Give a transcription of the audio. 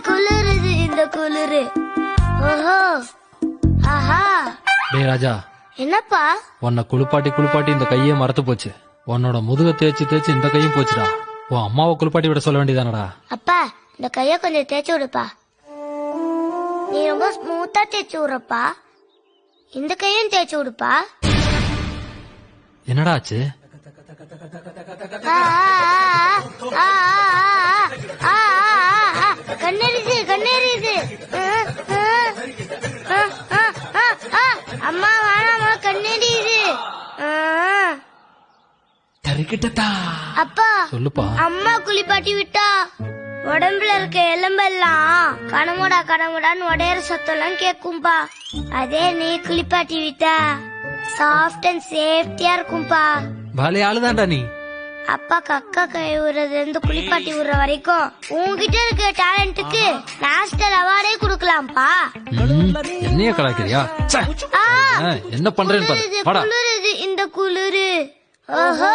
குளிருது இந்த குளிரு. ஓஹோ ஆஹா. டேய் ராஜா, என்னப்பா? உன்னை குளிப்பாட்டி இந்த கையே மறத்து போச்சு. உன்னோட முதுக தேய்ச்சி இந்த கையும் போச்சுடா. உன் அம்மாவை குளிப்பாட்டி விட சொல்ல வேண்டியதானடா. அப்பா இந்த கைய கொஞ்சம் தேய்ச்சி விடுப்பா. நீ ரொம்ப ஸ்மூத்தா தேய்ச்சி விடுறப்பா. இந்த கையும் தேய்ச்சி விடுப்பா. என்னடா ஆச்சு? கண்ணெரிது கண்ணெரிது. அம்மா வேணாமா, கண்ணெரிது. அப்பா சொல்லுப்பா. அம்மா குளிப்பாட்டி விட்டா உடம்புல இருக்க எலும்பெல்லாம் கடமுடான்னு உடையற சத்தம்லாம் கேக்கும்பா. அதே நீ குளிப்பாட்டி விட்டா சாஃப்ட் அண்ட் சேஃப்டியா இருக்கும்பா. பாலே ஆளுதான்டா நீ. அப்பா கக்கா கை விடுறதுல இருந்து குளிப்பாட்டி விடுற வரைக்கும் உங்ககிட்ட இருக்க டேலண்ட்டுக்கு நேஷனல் அவார்டே குடுக்கலாம்ப்பா. என்னைய கலாய்க்கிறியா? என்ன பண்றேன்னு பாரு. குளிருது இந்த குளிரு. ஓஹோ.